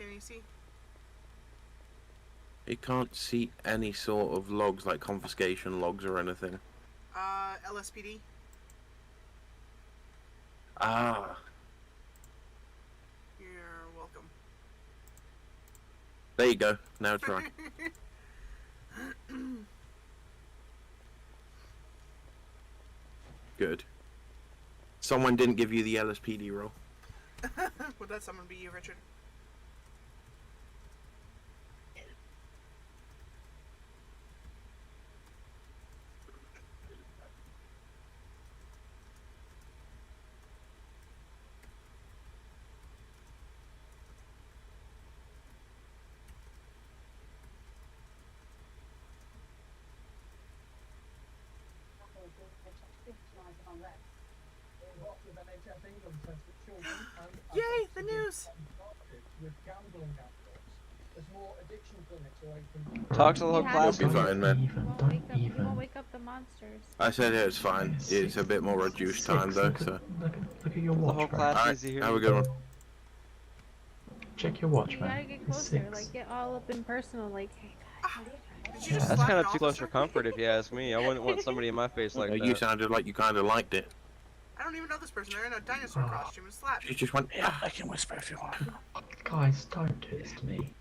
can you see? You can't see any sort of logs, like confiscation logs or anything. LSPD. Ah. You're welcome. There you go. Now try. Good. Someone didn't give you the LSPD role. Would that someone be you, Richard? Yay, the news! Talk to the whole class. You'll be fine, man. You won't wake up the monsters. I said it's fine. It's a bit more reduced time though, so. Look at your The watch, whole right? class Alright, needs to hear have you. a good one. Check your watch, You gotta man. get It's closer, 6. like get all up in personal, like, hey guys. Did you just That's slap kind an of too close officer? for comfort, if you ask me. I wouldn't want somebody in my face like You that. sounded like you kind of liked it. I don't even know this person. They're in a dinosaur costume and slap. You just went, yeah. I can whisper if you want. Guys, don't do this to me.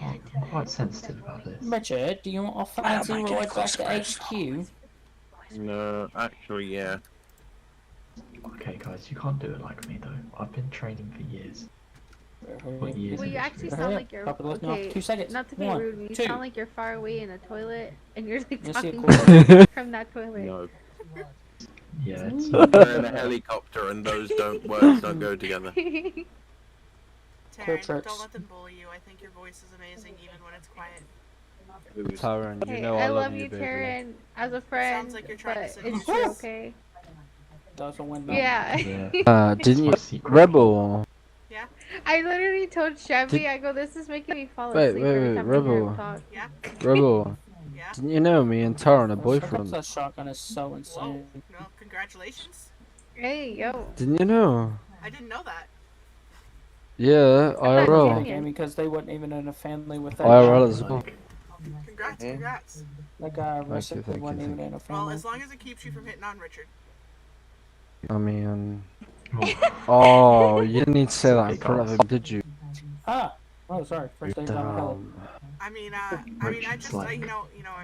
I'm quite sensitive about this. Richard, do you want a fancy ride back to HQ? No, actually, yeah. Okay, guys, you can't do it like me though. I've been training for years. What years Well, of you actually experience? sound like you're Couple of- no, okay. 2 seconds. Not to be 1, rude, you 2. sound like you're far away in a toilet, and you're like You see a talking from that toilet. No. Yeah, it's We're in a helicopter and those don't work, don't go together. Taryn, tricks. don't let them bully you. I think your voice is amazing even when it's quiet. Taryn, you Hey, know I I love you, you, baby. Taryn, as a friend, Sounds like you're trying to but seduce it's us. okay. Doesn't win that. Yeah. yeah. Didn't you, my secret. Rebel? Yeah? I literally told Chevy, I go, this is making me fall Wait, asleep wait, every wait, time I hear him Rebel. talk. Yeah? Rebel, Yeah? didn't you know me and Taryn are Boyfriend. boyfriends? That shotgun is so Whoa. insane. No, congratulations. Hey, yo. Didn't you know? I didn't know that. Yeah, not IRL. Junior. Because they weren't even in a family with that IRL guy. as well. Congrats, congrats. That guy Thank you, thank wasn't you, even thank in a Well, family. as long as it keeps you from hitting on Richard. I mean... Oh, you didn't need to say that in front of him, did you? Ah! Oh, sorry. First day down the hill. Damn. I mean, I just, you know,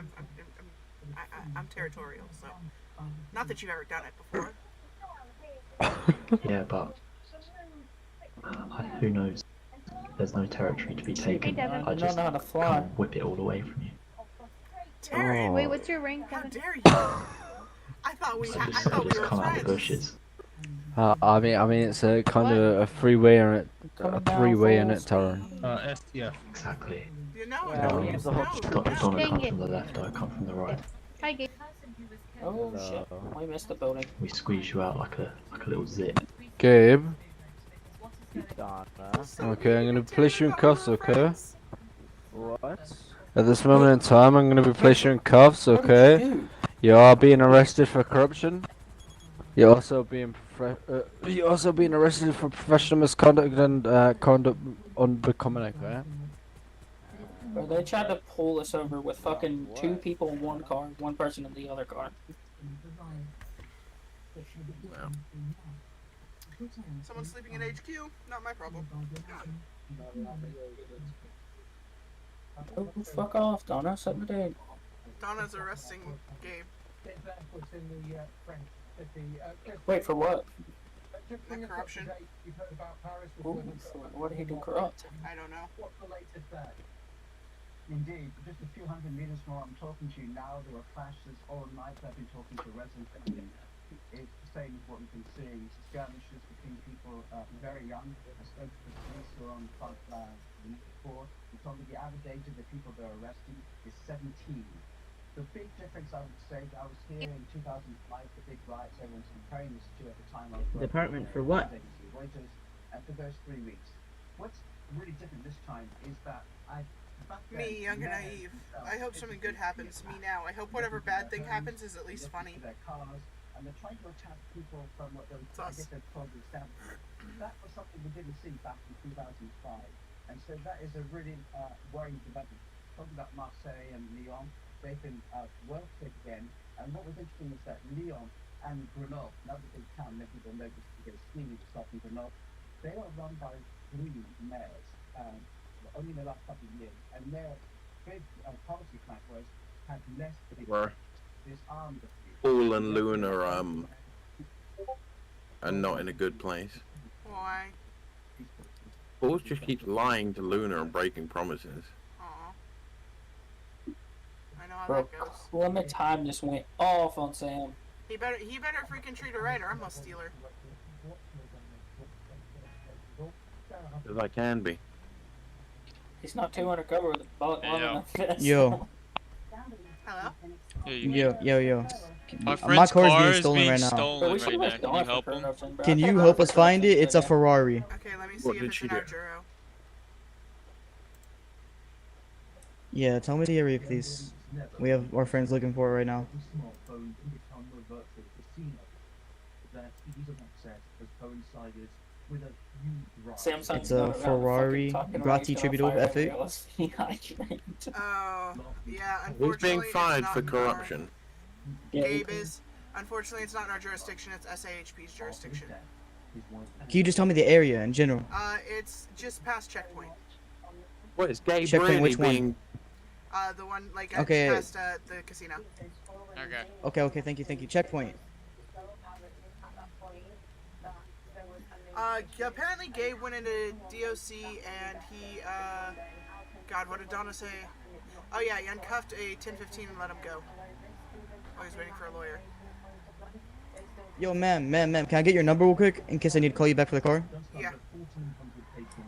I'm territorial, so. Not that you've ever done it before. Yeah, but who knows? There's no territory to be taken. Devin. I just know how to fly. can't whip it all away from you. Taryn, Wait, what's your rank, how Devin? dare you? I thought we, So I just, thought we were come out of the friends. bushes. I mean, it's a kind of a three-way in it, Coming down three-way in full it, Taryn. STF. Exactly. You know, Yeah, no, we no, use the no, whole Don't no. come Dang it. from the left, I come from the right. Hi, Gabe. Oh shit. We missed the building. We squeeze you out like a little zip. Gabe? So Okay, I'm weird, gonna Taryn, place you I in thought we cuffs, were okay? friends. What? At this moment in time, I'm gonna be placing you in cuffs, What did okay? you do? You are being arrested for corruption. You're also being arrested for professional misconduct and conduct unbecoming, okay? Bro, they tried to pull us over with fucking 2 people in one car, 1 person in the other car. Well, Someone sleeping in HQ, not my problem. Oh, fuck off, Donna. Set the date. Donna's arresting Gabe. Wait, for what? The corruption. Ooh, what did he do corrupt? I don't know. Indeed, just a few hundred meters from where I'm talking to you now, there were flashes all night. I've been talking to residents, and it's the same as what we've been seeing. Skirmishes between people very young. I spoke to the police who were on front the night before. They told me the average age of the people they're arresting is 17. The big difference, I would say, I was here in 2005, the big riots everyone's comparing this to at the time I was working Department for what? Waiters, for those 3 weeks. What's really different this time is that Me, young and naive. I hope something good happens to me now. I hope whatever bad thing happens is at least funny. Their cars, and they're trying to attack people from what they, I guess they'd call the establishment. That was something we didn't see back in 2005. And so that is a really worrying development. Talking about Marseille and Lyon, they've been well fit again. And what was interesting is that Lyon and Grenoble, another big town, many people know because skiing is stuff in Grenoble, they are run by green mayors, only in the last couple of years. And their big policy plan was have less Where disarm the few. Paul and Luna are not in a good place. Why? Paul just keeps lying to Luna and breaking promises. Aw. I know how Bro, that goes. Clementine just went off on Sam. He better freaking treat her right, or I'm gonna steal her. As I can be. He's not too undercover with a bullet Hey, gun yo. in the fist. Yo, Hello? yo. My My friend's car is car being is stolen being right now. Bro, stolen we should right have now. Can gone you for help him? corruption, bro. Can I you could've help gone us for find it? corruption It's a again. Ferrari. Okay, let me see What if did it's she an do? Arturo. Yeah, tell me the area, please. We have our friends looking for it right now. Smartphone to become a virtual casino. That ease of access has coincided with a huge rise. Samsung's It's a going around Ferrari fucking talking Grati about he's Tributo gonna fire F8. everybody else. Oh, yeah, He's unfortunately being it's fired not for in corruption. Yeah, Gabe is. Unfortunately, it's not in our jurisdiction, it's SAHP's jurisdiction. Can you just tell me the area in general? It's just past checkpoint. What is Gabe Checkpoint, really which one? being? The one, like, Okay. past, the casino. Okay. Okay, thank you. Checkpoint. Apparently Gabe went into DOC and he, God, what did Donna say? Oh yeah, he uncuffed a 1015 and let him go. Oh, he's waiting for a lawyer. Yo, ma'am, can I get your number real quick in case I need to call you back for the car? Yeah.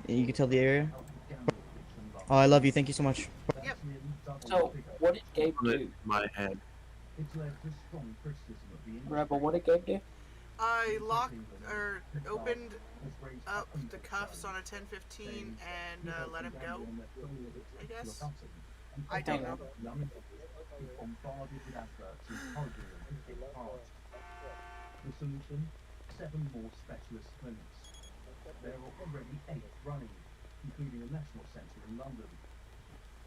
You can tell the area. Oh, I love you. Thank you so much. Yep. So, what did Gabe do? My head. Rebel, what did Gabe do? I locked, or opened up the cuffs on a 1015 and let him go, I guess. I don't know. The solution? 7 more specialist clinics. There are already 8 running, including a national centre in London.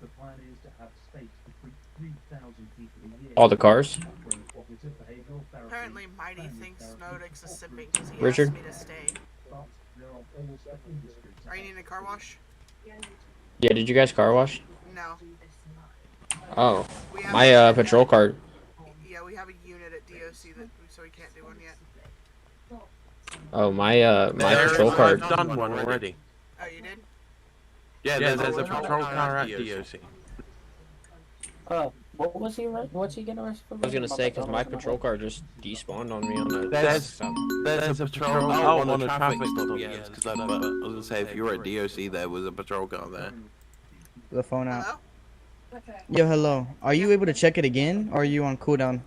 The plan is to have space to treat 3,000 people a year. All the cars? Apparently Mighty thinks Snowdix is simping because he Richard? asked me to stay. Are you needing a car wash? Yeah, did you guys car wash? No. Oh, We have my a- patrol car. Yeah, we have a unit at DOC that so we can't do one yet. Oh, my patrol car. I've done one already. Oh, you did? Yeah, there's a patrol car at DOC. What's he getting arrested for? I was gonna say because my patrol car just despawned on me on the. There's a patrol on a traffic stop. Yeah, because I was gonna say if you were at DOC, there was a patrol car there. The phone out. Hello? Yo, hello. Are you able to check it again, or are you on cooldown?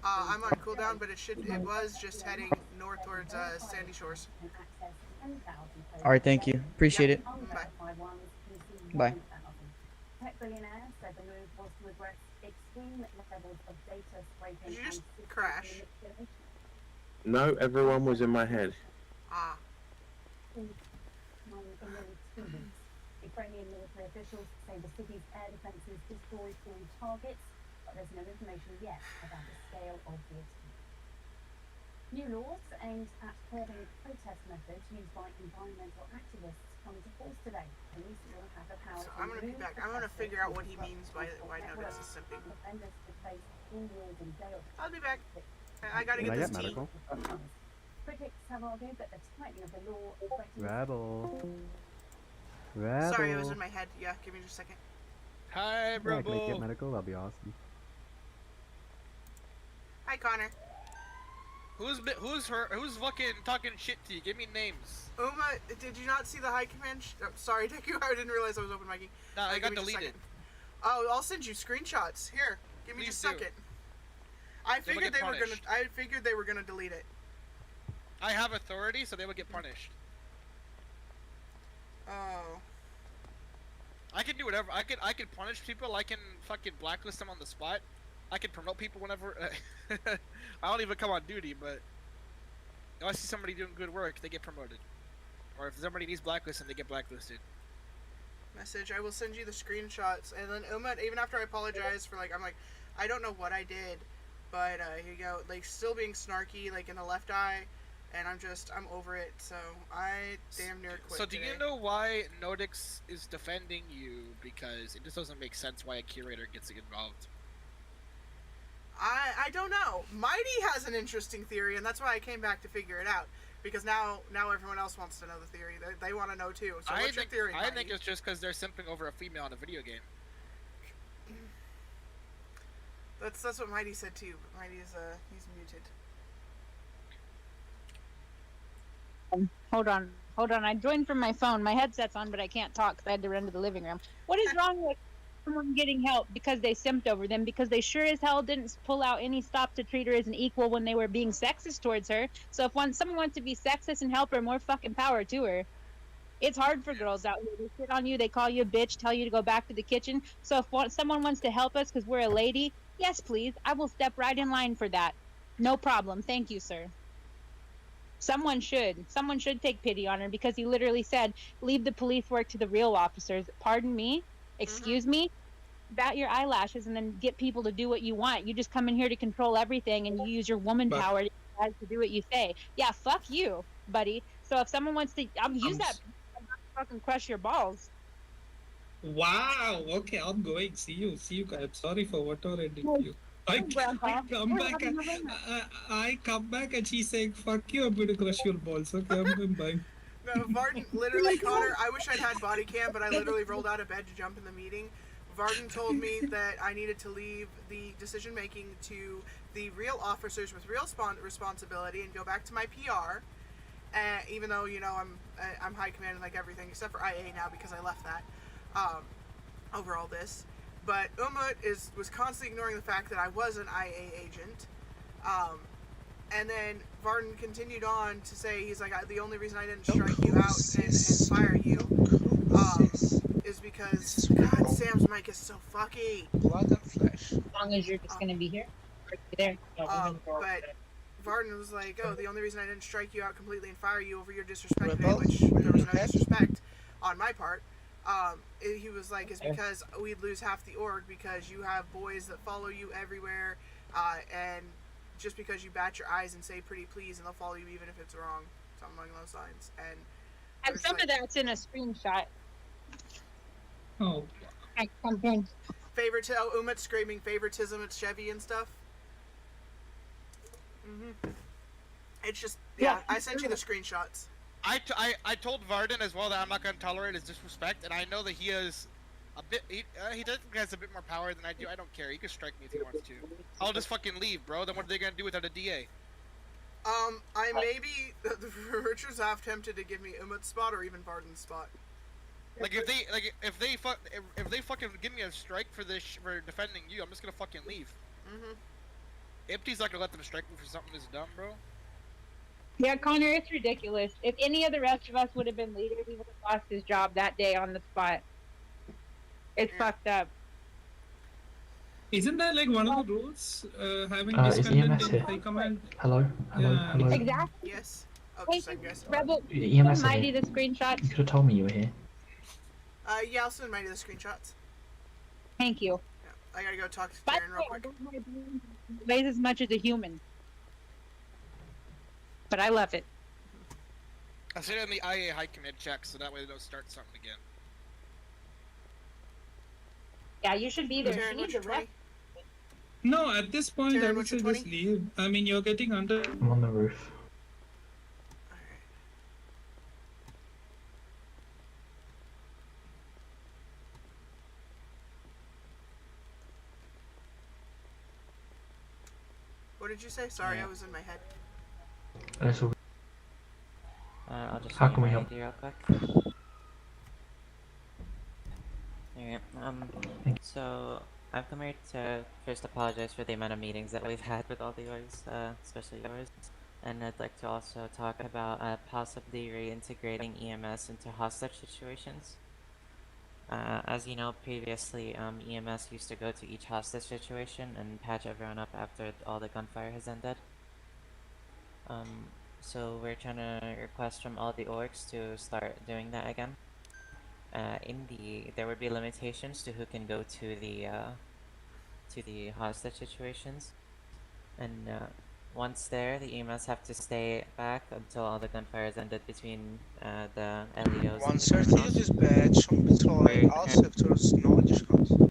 I'm on cooldown, but it was just heading north towards Sandy Shores. All right, thank you. Appreciate it. Bye. Bye. Did you just crash? No, everyone was in my head. Ah. Ukrainian military officials say the city's air defenses destroyed 4 targets, but there's no information yet about the scale of the attack. New laws aimed at curbing protest methods used by environmental activists come into force today. Police will have the power So I'm gonna be back. I'm gonna figure out what he means by why Notice is simping. offenders to face 4 years in jail. I'll be back. I gotta get this tea. Critics have argued that the tightening of the law threatens Rebel. Sorry, it was in my head. Yeah, give me just a second. Hi, Yeah, can I bro. get medical? That'd be awesome. Hi, Connor. Who's fucking talking shit to you? Give me names. Uma, did you not see the high command? Oh, sorry, Deku. I didn't realize I was open micing. Nah, I got give me just a deleted. second. Oh, I'll send you screenshots. Here, give me just a Please do. second. I They will figured get they were gonna. punished. I figured they were gonna delete it. I have authority, so they will get punished. Oh. I can do whatever. I can punish people. I can fucking blacklist them on the spot. I can promote people whenever. I don't even come on duty, but if I see somebody doing good work, they get promoted. Or if somebody needs blacklisted, they get blacklisted. message. I will send you the screenshots. And then Umut, even after I apologize for I'm like, I don't know what I did, but here you go. Like still being snarky, like in the left eye, and I'm over it. So I damn near quit. So do you know why Nodix is defending you? Because it just doesn't make sense why a curator gets involved. I don't know. Mighty has an interesting theory, and that's why I came back to figure it out. Because now everyone else wants to know the theory. They want to know too. So what's your theory, I Mighty? think it's just because they're simping over a female in a video game. That's what Mighty said too. But Mighty is he's muted. Hold on. I joined from my phone. My headset's on, but I can't talk because I had to run to the living room. What is wrong with someone getting help because they simped over them? Because they sure as hell didn't pull out any stop to treat her as an equal when they were being sexist towards her. So if someone wants to be sexist and help her, more fucking power to her. It's hard for girls out here. They sit on you, they call you a bitch, tell you to go back to the kitchen. So if someone wants to help us because we're a lady, yes, please. I will step right in line for that. No problem. Thank you, sir. Someone should take pity on her because he literally said, leave the police work to the real officers. Pardon me? Excuse me? Bat your eyelashes and then get people to do what you want. You just come in here to control everything and you use your woman power to do what you say. Yeah, fuck you, buddy. So if someone wants to use that, fucking crush your balls. Wow. Okay, I'm going. See you. I'm sorry for whatever I did to you. I come back and she's saying, fuck you, I'm going to crush your balls. Okay, I'm going bye. No, Varden, literally, Connor, I wish I'd had body cam, but I literally rolled out of bed to jump in the meeting. Varden told me that I needed to leave the decision making to the real officers with real responsibility and go back to my PR. Even though I'm high command and everything except for IA now because I left that over all this. But Umut was constantly ignoring the fact that I was an IA agent. And then Varden continued on to say, he's like, the only reason I didn't strike you out and fire you is because, God, Sam's mic is so fucky. Blood and flesh. As long as you're just going to be here. There. But Varden was like, the only reason I didn't strike you out completely and fire you over your disrespect today, which there was no disrespect on my part, he was like, is because we'd lose half the org because you have boys that follow you everywhere, and just because you bat your eyes and say pretty please and they'll follow you even if it's wrong, something along those lines. And some of that's in a screenshot. Oh. Umut screaming favoritism at Chevy and stuff. It's just, I sent you the screenshots. I told Varden as well that I'm not going to tolerate his disrespect, and I know that he is a bit. He does has a bit more power than I do. I don't care. He can strike me if he wants to. I'll just fucking leave, bro. Then what are they going to do without a DA? I may be. Richard's half tempted to give me Umut's spot or even Varden's spot. If they fucking give me a strike for defending you, I'm just gonna fucking leave. Empty's not gonna let them strike me for something this dumb, bro. Yeah, Connor, it's ridiculous. If any of the rest of us would have been leaders, he would have lost his job that day on the spot. It's fucked up. Isn't that one of the rules? Having is discontent EMS in here? high command? Hello? Exactly. Yes. Hey, Rebel, EMS Mighty here. the screenshots. You could have told me you were here. Yeah, I'll send Mighty the screenshots. Thank you. Yeah, I gotta go talk to Darren real quick. Weighs as much as a human. But I love it. I said it in the IA high command check, so that way they don't start something again. Yeah, you should be there. Darren, She needs what's a your rep. 20? No, at this point Darren, I would what's say your just 20? leave. I mean, you're getting under. I'm on the roof. What did you say? Sorry, I was in my head. I'll just How can we help? real quick. Alright, so I've come here to first apologize for the amount of meetings that we've had with all the orgs, especially yours. And I'd like to also talk about possibly reintegrating EMS into hostage situations. As you know, previously EMS used to go to each hostage situation and patch everyone up after all the gunfire has ended. So we're trying to request from all the orgs to start doing that again. there would be limitations to who can go to the hostage situations, and once there, the EMS have to stay back until all the gunfire is ended between the LEOs One and the strategic badge on patrolling all sectors, no additionals.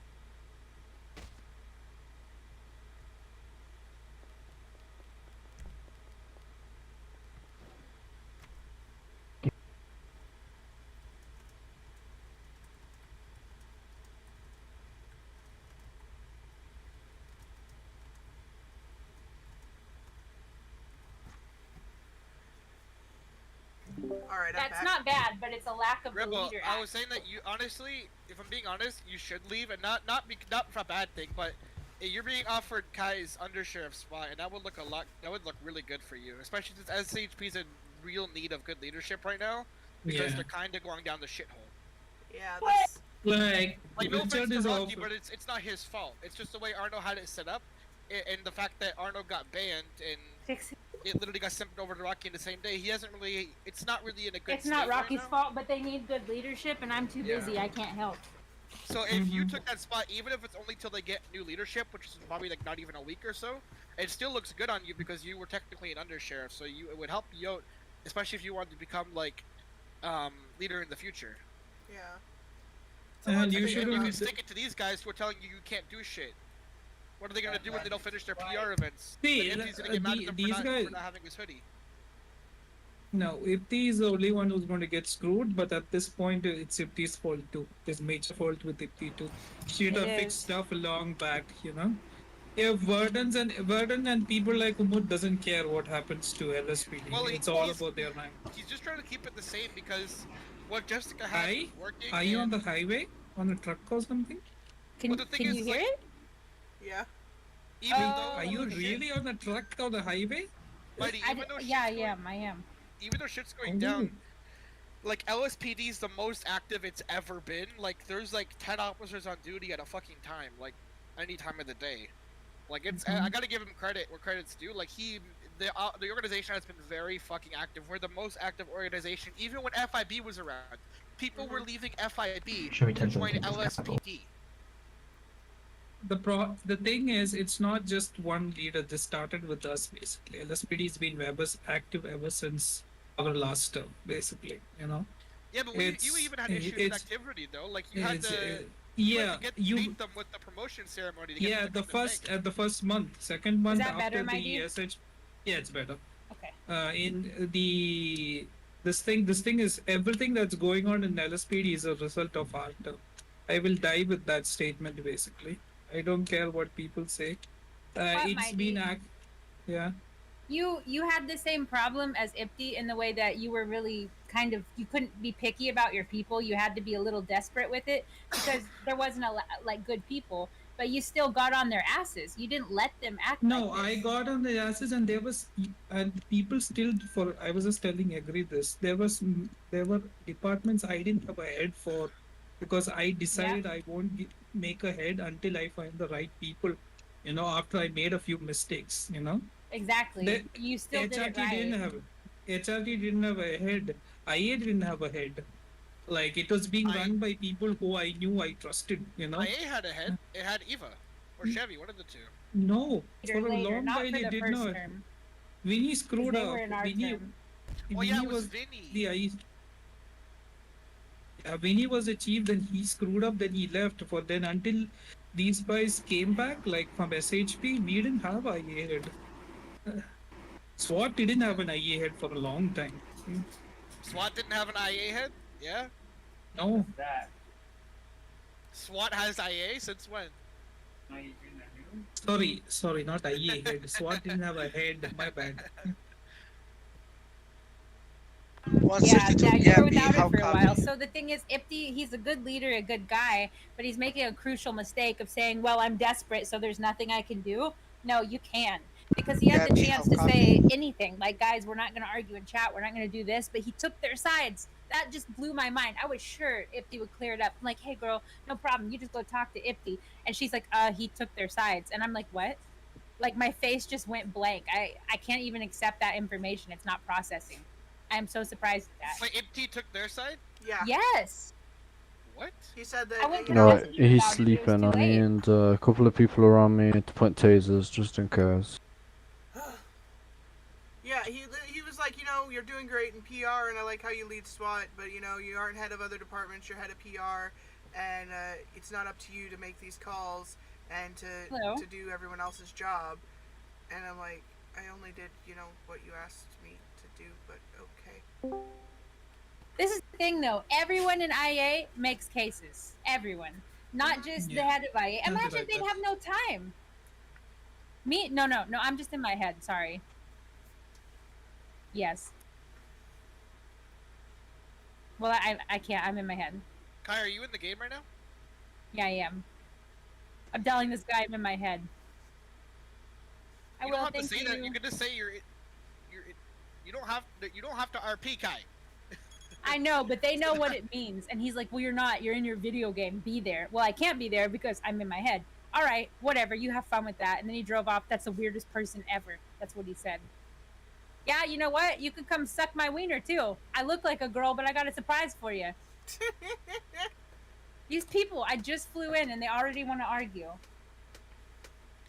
All right, I'm That's back. not bad, but it's a lack of the Rebel, leader. I was saying that you honestly, if I'm being honest, you should leave, and not for a bad thing, but you're being offered Kai's undersheriff spot, and that would look really good for you, especially since SHP's in real need of good leadership right now, because Yeah. they're kind of going down the shithole. Yeah, that's... Like no offense Richard to is Rocky, offer- but it's not his fault. It's just the way Arno had it set up, and the fact that Arno got banned and it literally got sent over to Rocky in the same day. He hasn't really. It's not really in a good. It's not state right Rocky's now. fault, but they need good leadership, and I'm too busy. Yeah. I can't help. So if you took that spot, even if it's only till they get new leadership, which is probably like not even a week or so, it still looks good on you because you were technically an undersheriff. So it would help you out, especially if you wanted to become like leader in the future. Yeah. And you You shouldn't. can stick it to these guys who are telling you can't do shit. What are they gonna do when they don't finish their PR events? See, Like, he's gonna get mad at them these for guys. not having his hoodie. No, Ipti is the only one who's going to get screwed, but at this point, it's Ipti's fault too. There's major fault with Ipti too. She should have fixed stuff long back, you know. If Verdun and people like Umut doesn't care what happens to LSPD, Well, it's all about their name. He's just trying to keep it the same because what Jessica had was working. Are you on the highway? On a truck or something? Can you hear it? Yeah. Even though Are you really on a truck on the highway? Mighty, even though Yeah, I am. even though shit's going down, like LSPD is the most active it's ever been. Like there's like 10 officers on duty at a fucking time, like any time of the day. Like it's I gotta give him credit where credit's due. Like the organization has been very fucking active. We're the most active organization, even when FIB was around. People were leaving FIB to join LSPD. The thing is, it's not just one leader. This started with us basically. LSPD's been active ever since our last term, basically. You know. Yeah, but you even had issues with activity though. Like you had to. Beat them with the promotion ceremony. To get them to the first month, second month that after better, the Mikey? yeah, it's better. Okay. This thing is everything that's going on in LSPD is a result of our term. I will die with that statement basically. I don't care what people say. It's been yeah. You had the same problem as Ipti in the way that you were really you couldn't be picky about your people. You had to be a little desperate with it because there wasn't like good people, but you still got on their asses. You didn't let them act. No, like this. I got on the asses, and people still I was just telling this. There were departments I didn't have a head for because I decided I won't make a head until I find the right people. You know, after I made a few mistakes. You know. Exactly. You still did it right. HRT didn't have a head. IA didn't have a head. Like it was being run by people who I knew I trusted. You know. IA had a head. It had Eva or Chevy, one of the two. No, for a long while it did not. Vinny screwed they up. were in our term. Oh yeah, it was Vinny. The IA. Vinny was the chief, then he screwed up, then he left. For then until these guys came back, like from SHP, we didn't have IA head. SWAT didn't have an IA head for a long time. SWAT didn't have an IA head? Yeah? No. SWAT has IA since when? Sorry, not IA head. SWAT didn't have a head, my bad. You were without it for a while. So the thing is, Ipti, he's a good leader, a good guy, but he's making a crucial mistake of saying, well, I'm desperate, so there's nothing I can do. No, you can. Because he had the chance to say anything, like, guys, we're not going to argue in chat, we're not going to do this, but he took their sides. That just blew my mind. I was sure Ipti would clear it up. I'm like, hey, girl, no problem. You just go talk to Ipti. And she's like, he took their sides. And I'm like, what? Like, my face just went blank. I can't even accept that information. It's not processing. I'm so surprised at that. Wait, Ipti took their side? Yeah. Yes. He said that. I went to No, message him he's about it, but it was sleeping. too I late. need a couple of people around me to point tasers just in case. Yeah, he was like, you're doing great in PR, and I like how you lead SWAT, but you aren't head of other departments. You're head of PR, and it's not up to you to make these calls and to do everyone else's job. And I'm like, I only did what you asked me to do, but okay. This is the thing, though. Everyone in IA makes cases. Everyone, not just the head of IA. Imagine if they'd have no time. Me? No. I'm just in my head. Sorry. Yes. Well, I can't. I'm in my head. Kai, are you in the game right now? Yeah, I am. I'm telling this guy I'm in my head. You don't have to say that. You can just say you don't have to RP Kai. I know, but they know what it means. And he's like, well, you're not. You're in your video game. Be there. Well, I can't be there because I'm in my head. All right, whatever. You have fun with that. And then he drove off. That's the weirdest person ever. That's what he said. Yeah, you know what? You could come suck my wiener, too. I look like a girl, but I got a surprise for you. These people, I just flew in, and they already want to argue.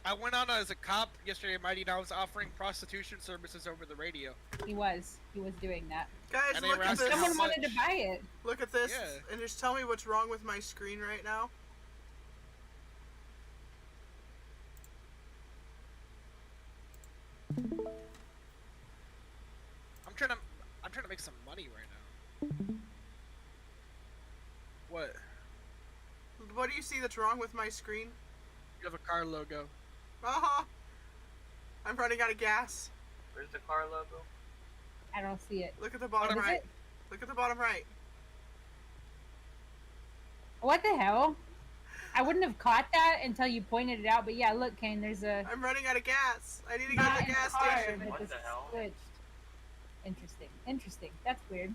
I went on as a cop yesterday, Mighty, and I was offering prostitution services over the radio. He was doing that. Guys, look at this. Someone wanted to buy it. Look at this, and just tell me what's wrong with my screen right now. I'm trying to make some money right now. What? What do you see that's wrong with my screen? You have a car logo. I'm running out of gas. Where's the car logo? I don't see it. Look at the bottom right. Look at the bottom right. What the hell? I wouldn't have caught that until you pointed it out, but yeah, look, Kane, there's a... I'm running out of gas. I need to go to the gas station. What the hell? Switched. Interesting. That's weird.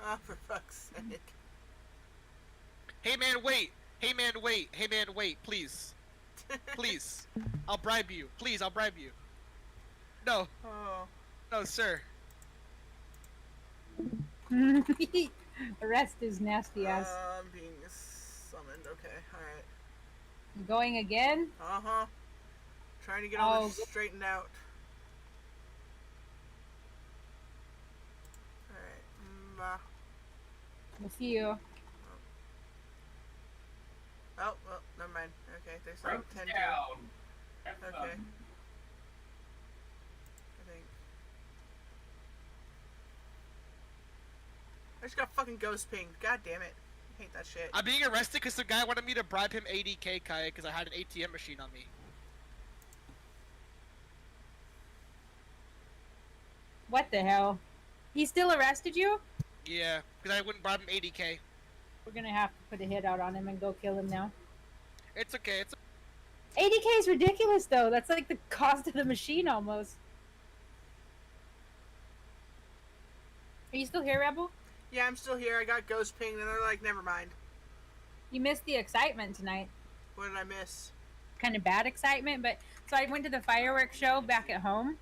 Oh, for fuck's sake. Hey man, wait! Hey man, wait! Hey man, wait! Please. Please. I'll bribe you. Please, I'll bribe you. No. Oh. No, sir. Arrest is nasty ass. I'm being summoned. Okay, alright. Going again? Uh-huh. Trying to get all this straightened out. Alright. We'll see you. Oh, well, never mind. Okay, they said 10 to. Okay. I think. I just got fucking ghost pinged. God damn it. I hate that shit. I'm being arrested because the guy wanted me to bribe him 80k, Kai, because I had an ATM machine on me. What the hell? He still arrested you? Yeah, because I wouldn't bribe him 80k. We're gonna have to put a hit out on him and go kill him now. It's okay, it's 80k is ridiculous though. That's like the cost of the machine almost. Are you still here, Rebel? Yeah, I'm still here. I got ghost pinged and they're like, never mind. You missed the excitement tonight. What did I miss? Kind of bad excitement, but so I went to the fireworks show back at home.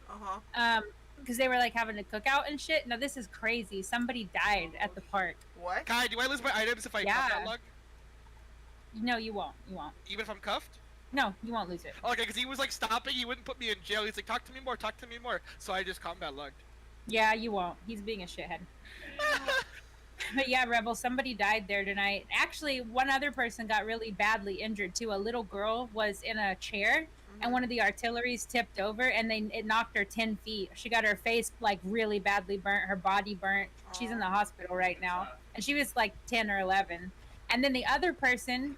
Because they were like having a cookout and shit. Now this is crazy. Somebody died at the park. What? Kai, do I lose my items if I cuff that lug? No, you won't. You won't. Even if I'm cuffed? No, you won't lose it. Okay, because he was like stopping, he wouldn't put me in jail. He's like, talk to me more. So I just combat lugged. Yeah, you won't. He's being a shithead. But yeah, Rebel, somebody died there tonight. Actually, one other person got really badly injured too. A little girl was in a chair, and one of the artilleries tipped over, and it knocked her 10 feet. She got her face like really badly burnt, her body burnt. She's in the hospital right now, and she was like 10 or 11. And then the other person,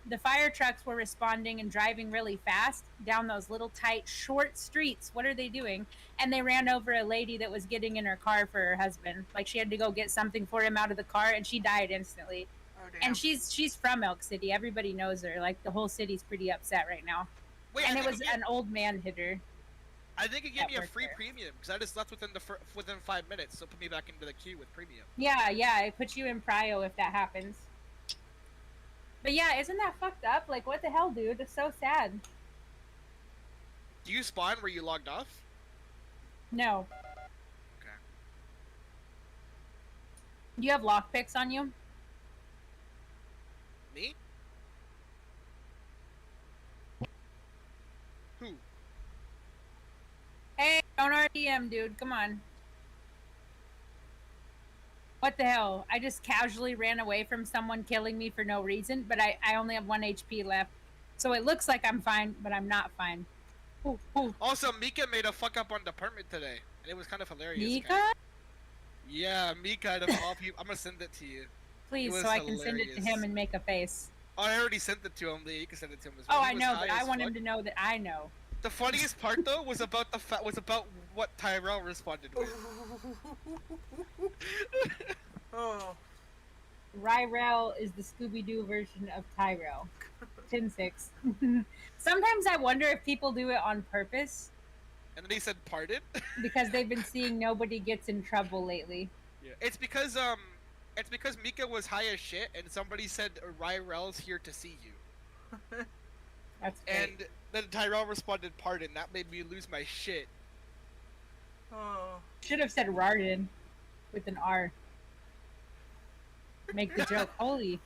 the fire trucks were responding and driving really fast down those little tight, short streets. What are they doing? And they ran over a lady that was getting in her car for her husband. Like she had to go get something for him out of the car, and she died instantly. Oh, damn. And she's from Elk City. Everybody knows her. Like the whole city's pretty upset right now. Wait, and it was an old man hit her. I think it gave me a free premium because I just left within 5 minutes, so put me back into the queue with premium. Yeah, it puts you in prio if that happens. But yeah, isn't that fucked up? Like, what the hell, dude? It's so sad. Do you spawn where you logged off? No. Okay. Do you have lockpicks on you? Me? Who? Hey, don't RDM, dude. Come on. What the hell? I just casually ran away from someone killing me for no reason, but I only have 1 HP left. So it looks like I'm fine, but I'm not fine. Ooh, ooh. Also, Mika made a fuck up on department today, and it was kind of hilarious. Mika? Kinda. Yeah, Mika of all people. I'm gonna send it to you. Please, so I can send it to him and make a face. Oh, I already sent it to him, Lee. You can send it to him as well. Oh, I know, but I want him to know that I know. The funniest part though was about what Tyrell responded with. Oh. Ryrel is the Scooby-Doo version of Tyrell. 10-6. Sometimes I wonder if people do it on purpose. And then he said, "Pardon?" Because they've been seeing nobody gets in trouble lately. Yeah. It's because Mika was high as shit, and somebody said Ryrel's here to see you. That's great. And then Tyrell responded, "Pardon." That made me lose my shit. Oh. Should have said Rarden with an R. Make the joke. Holy.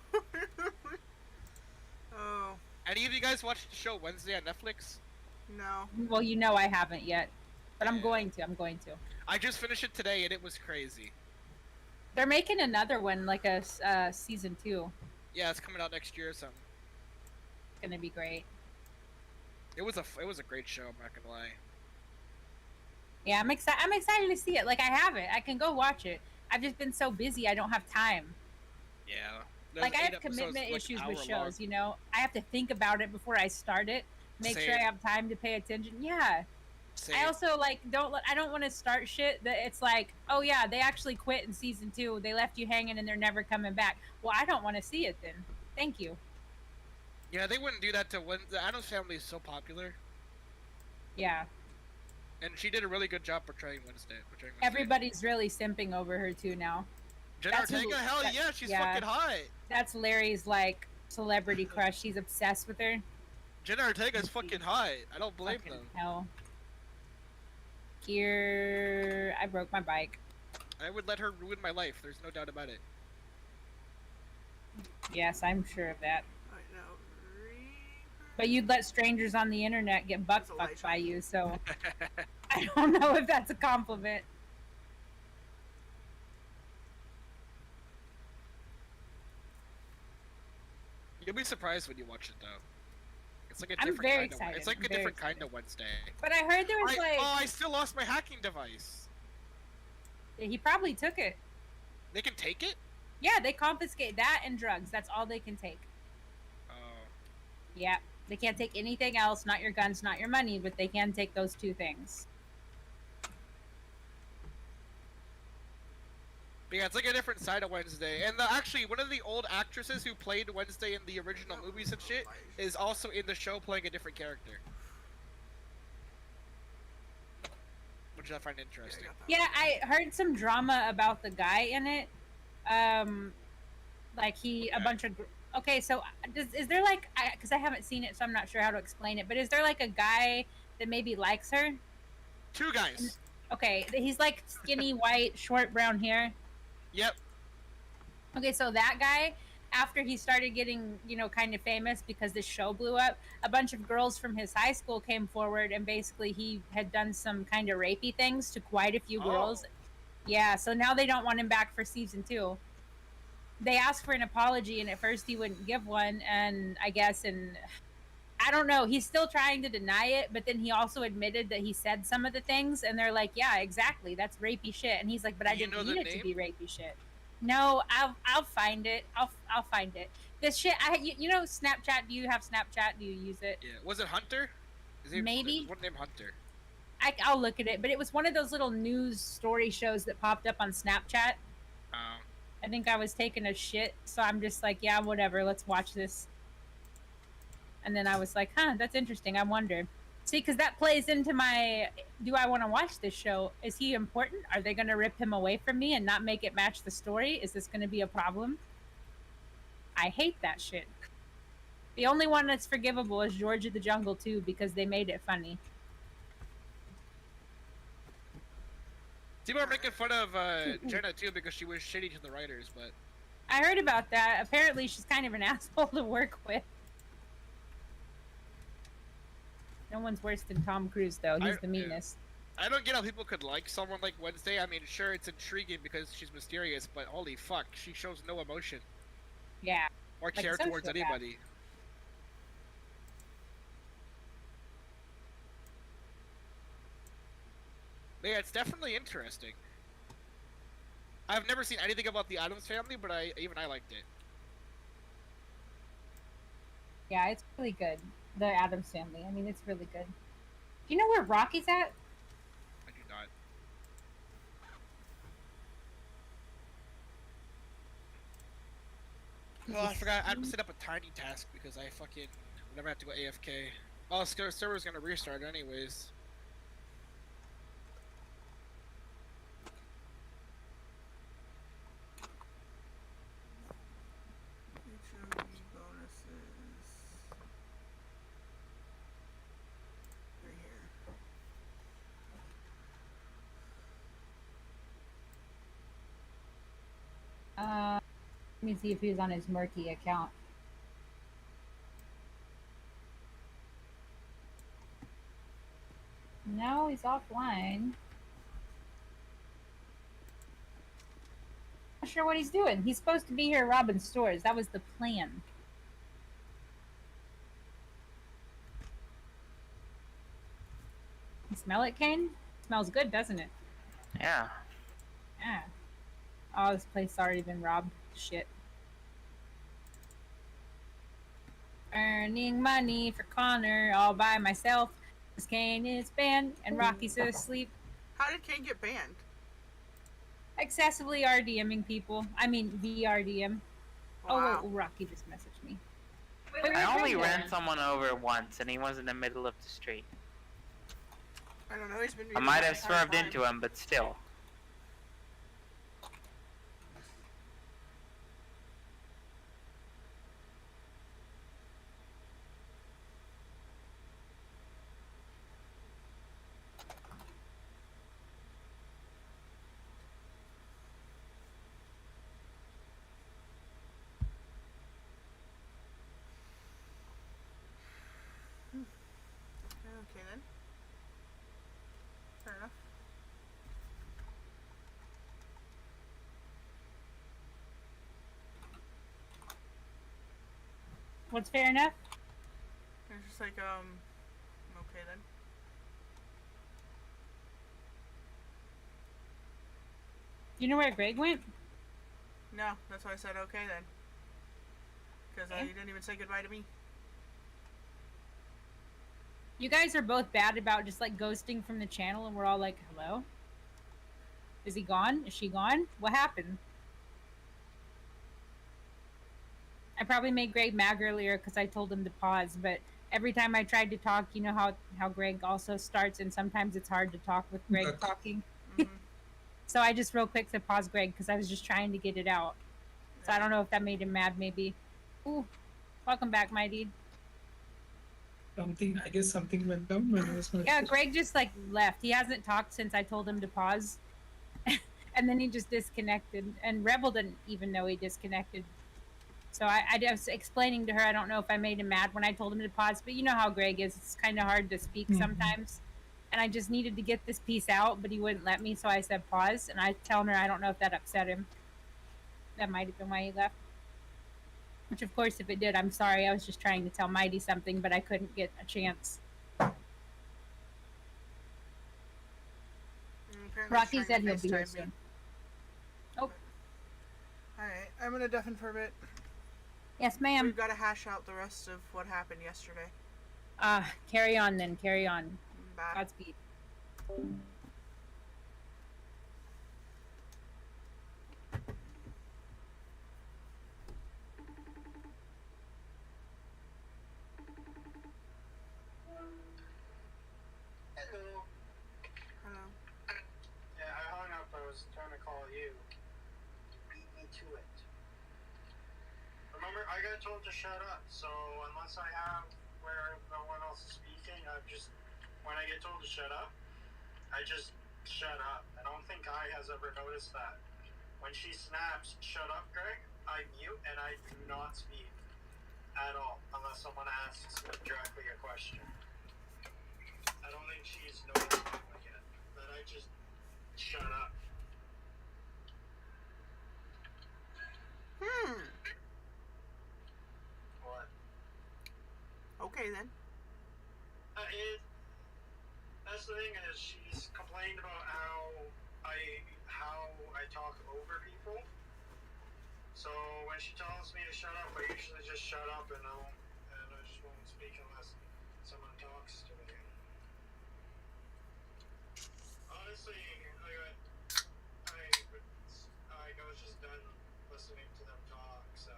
Oh. Any of you guys watched the show Wednesday on Netflix? No. Well, you know I haven't yet. But I'm going to. I just finished it today, and it was crazy. They're making another one, like a season 2. Yeah, it's coming out next year or something. It's gonna be great. It was a great show. I'm not gonna lie. Yeah, I'm excited. I'm excited to see it. Like I have it. I can go watch it. I've just been so busy. I don't have time. Yeah. Like I have commitment issues with shows. You know, I have to think about it before I start it. Make sure I have time to pay attention. Yeah. Same. I also like I don't want to start shit that it's like, oh yeah, they actually quit in season 2. They left you hanging and they're never coming back. Well, I don't want to see it then. Thank you. Yeah, they wouldn't do that to when the Addams Family is so popular. Yeah. And she did a really good job portraying Wednesday. Everybody's really simping over her too now. Jenna Ortega, hell yeah, she's fucking hot. That's Larry's like celebrity crush. He's obsessed with her. Jenna Ortega's fucking hot. I don't blame them. Hell. Here, I broke my bike. I would let her ruin my life. There's no doubt about it. Yes, I'm sure of that. I know. But you'd let strangers on the internet get butt fucked by you, so I don't know if that's a compliment. You'll be surprised when you watch it, though. It's like a I'm different very kind excited. Of, it's like I'm a very different kind of Wednesday. But I heard there was like... Oh, I still lost my hacking device. He probably took it. They can take it? Yeah, they confiscate that and drugs. That's all they can take. Oh. Yeah. They can't take anything else, not your guns, not your money, but they can take those 2 things. But yeah, it's like a different side of Wednesday. And actually, one of the old actresses who played Wednesday in the original movies and shit is also in the show playing a different character. Which I find interesting. Yeah, I heard some drama about the guy in it. Like a bunch of... Okay, so is there like... Because I haven't seen it, so I'm not sure how to explain it. But is there like a guy that maybe likes her? 2 guys. Okay, he's like skinny, white, short brown hair. Yep. Okay, so that guy, after he started getting, you know, kind of famous because this show blew up, a bunch of girls from his high school came forward and basically he had done some kind of rapey things to quite a few girls. Yeah, so now they don't want him back for season 2. They asked for an apology and at first he wouldn't give one, and I guess I don't know, he's still trying to deny it, but then he also admitted that he said some of the things, and they're like, yeah, exactly, that's rapey shit. And he's like, but I didn't mean it to be rapey shit. No, I'll find it. I'll find it. This shit, you know Snapchat, do you have Snapchat? Do you use it? Yeah, was it Hunter? Maybe. What name Hunter? I'll look at it, but it was one of those little news story shows that popped up on Snapchat. I think I was taking a shit, so I'm just like, yeah, whatever, let's watch this. And then I was like, huh, that's interesting, I wonder. See, because that plays into my, do I want to watch this show? Is he important? Are they going to rip him away from me and not make it match the story? Is this going to be a problem? I hate that shit. The only one that's forgivable is George of the Jungle 2 because they made it funny. People are making fun of Jenna too because she was shitty to the writers, but I heard about that. Apparently, she's kind of an asshole to work with. No one's worse than Tom Cruise, though. He's the meanest. I don't get how people could like someone like Wednesday. I mean, sure, it's intriguing because she's mysterious, but holy fuck, she shows no emotion. Yeah. Or Like care a towards sociopath. anybody. Yeah, it's definitely interesting. I've never seen anything about the Addams Family, but even I liked it. Yeah, it's really good. The Addams Family. I mean, it's really good. Do you know where Rocky's at? I do not. Oh, I forgot. I had to set up a tiny task because I fucking never have to go AFK. Oh, the server's gonna restart anyways. Let me see if he's on his Murky account. No, he's offline. Not sure what he's doing. He's supposed to be here robbing stores. That was the plan. You smell it, Kane? Smells good, doesn't it? Yeah. Yeah. Oh, this place already been robbed. Shit. Earning money for Connor all by myself. Cause Kane is banned and Rocky's asleep. How did Kane get banned? Excessively RDMing people. I mean, VRDM. Wow. Oh, Rocky just messaged me. I only ran someone over once, and he was in the middle of the street. I don't know. He's been. I might have swerved into him, but still. Okay then. Fair enough. What's fair enough? It's just like okay then. You know where Greg went? No, that's why I said okay then. Because Okay. you didn't even say goodbye to me. You guys are both bad about just like ghosting from the channel, and we're all like, hello? Is he gone? Is she gone? What happened? I probably made Greg mad earlier because I told him to pause, but every time I tried to talk, you know how Greg also starts, and sometimes it's hard to talk with Greg talking. So I just real quick said pause Greg because I was just trying to get it out. So I don't know if that made him mad, maybe. Ooh, welcome back, my dude. I guess something went down when I was Yeah, Greg just like left. He hasn't talked since I told him to pause. And then he just disconnected. And Rebel didn't even know he disconnected. So I was explaining to her, I don't know if I made him mad when I told him to pause, but you know how Greg is. It's kind of hard to speak sometimes. And I just needed to get this piece out, but he wouldn't let me, so I said pause. And I telling her I don't know if that upset him. That might have been why he left. Which, of course, if it did, I'm sorry. I was just trying to tell Mighty something, but I couldn't get a chance. Rocky said he'll be here soon. Oh. Alright, I'm gonna deafen for a bit. Yes, ma'am. We've got to hash out the rest of what happened yesterday. Carry on then. Carry on. Bye. Godspeed. Hello. Hello. Yeah, I hung up. I was trying to call you. Beat me to it. Remember, I got told to shut up, so unless I have where no one else is speaking, when I get told to shut up, I just shut up. I don't think Kai has ever noticed that. When she snaps, shut up, Greg, I mute and I do not speak at all unless someone asks me directly a question. I don't think she's noticed that yet. That I just shut up. What? Okay then. That's the thing is she's complained about how I talk over people. So when she tells me to shut up, I usually just shut up and I just won't speak unless someone talks to me. Honestly, I was just done listening to them talk, so.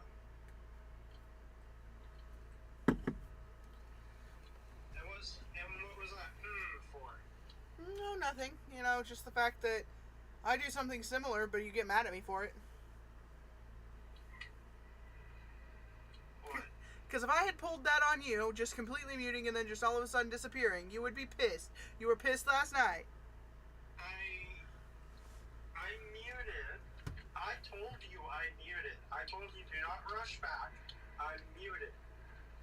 And what was that for? No, nothing. You know, just the fact that I do something similar, but you get mad at me for it. What? Because if I had pulled that on you, just completely muting and then just all of a sudden disappearing, you would be pissed. You were pissed last night. I muted. I told you I muted. I told you do not rush back. I muted.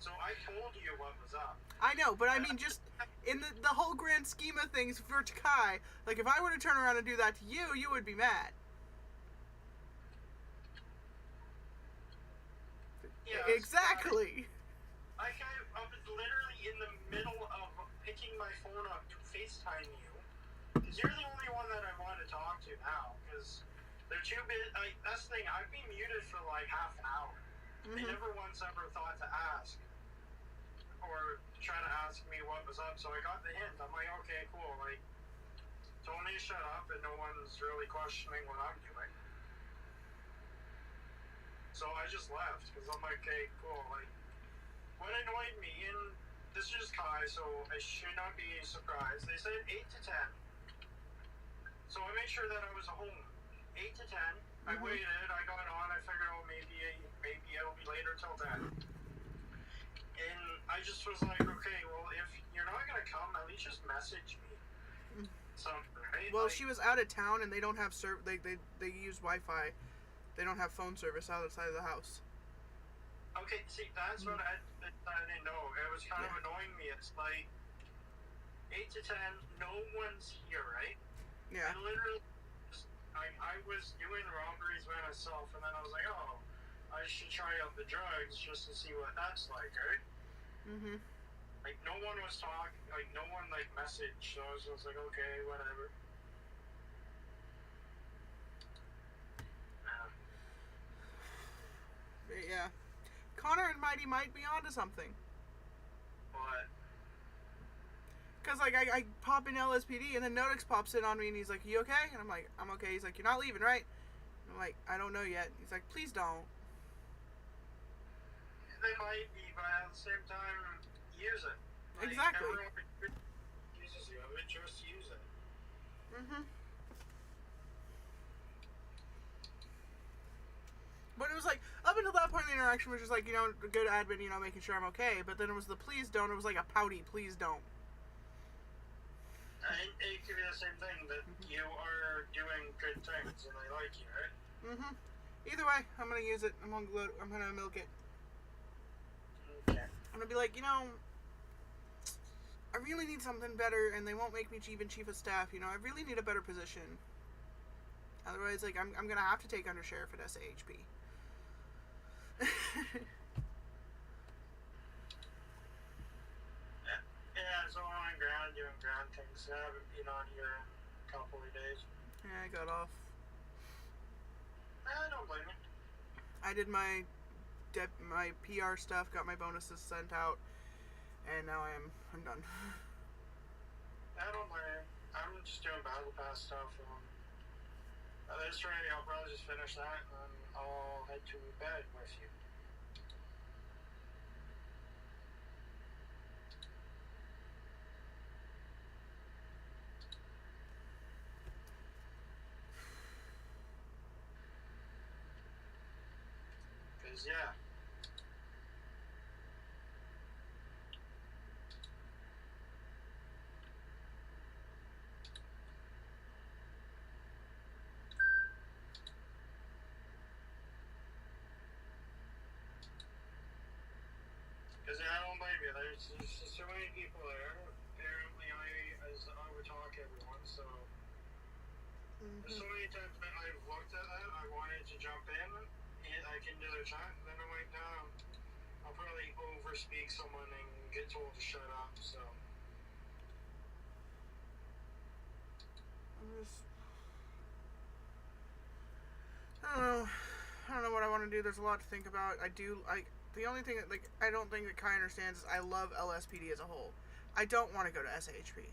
So I told you what was up. I know, but I mean just in the whole grand scheme of things for Kai, like if I were to turn around and do that to you, you would be mad. Yeah, exactly. I was literally in the middle of picking my phone up to FaceTime you. Because you're the only one that I want to talk to now. Because they're too busy. That's the thing. I've been muted for like half an hour. They never once ever thought to ask. Or try to ask me what was up. So I got the hint. I'm like, okay, cool. Like, told me to shut up and no one's really questioning what I'm doing. So I just left. Because I'm like, okay, cool. Like, what annoyed me, and this is Kai, so I should not be surprised. They said 8 to 10. So I made sure that I was home. 8 to 10. I waited, I got on, I figured, oh, maybe it'll be later till 10. And I just was like, okay, well, if you're not going to come, at least just message me. Something, right? Well, like, she was out of town and they don't have they use Wi-Fi. They don't have phone service outside of the house. Okay, see, that's what I didn't know. It was kind of annoying me. It's like 8 to 10, no one's here, right? Yeah. And literally, I was doing robberies by myself, and then I was like, oh, I should try out the drugs just to see what that's like, right? Mm-hmm. Like, no one was talking, like, no one, like, messaged, so I was just like, okay, whatever. Yeah. Connor and Mighty might be onto something. What? Because, like, I pop in LSPD, and then Nodix pops in on me, and he's like, you okay? And I'm like, I'm okay. He's like, you're not leaving, right? And I'm like, I don't know yet. He's like, please don't. They might be, but at the same time, use it. Like, Exactly. Everyone uses you, I would just use it. Mm-hmm. But it was like, up until that point in the interaction was just like, you know, good admin, you know, making sure I'm okay. But then it was the please don't. It was like a pouty, please don't. And it could be the same thing, that you are doing good things and they like you, right? Mm-hmm. Either way, I'm going to use it. I'm going to milk it. Okay. I'm going to be like, you know, I really need something better and they won't make me even chief of staff. You know, I really need a better position. Otherwise, like, I'm going to have to take under sheriff at SAHP. Yeah, so I'm on ground doing ground things. I haven't been on here in a couple of days. Yeah, I got off. I don't blame you. I did my PR stuff, got my bonuses sent out, and now I'm done. I don't blame you. I'm just doing battle pass stuff. This Friday I'll probably just finish that and I'll head to bed with you. Cause yeah. There's so many times that I've looked at that, I wanted to jump in, and I can do the chat, and then I'm like, no, I'll probably overspeak someone and get told to shut up, so. I don't know what I want to do. There's a lot to think about. The only thing that, I don't think that Kai understands is I love LSPD as a whole. I don't want to go to SHP.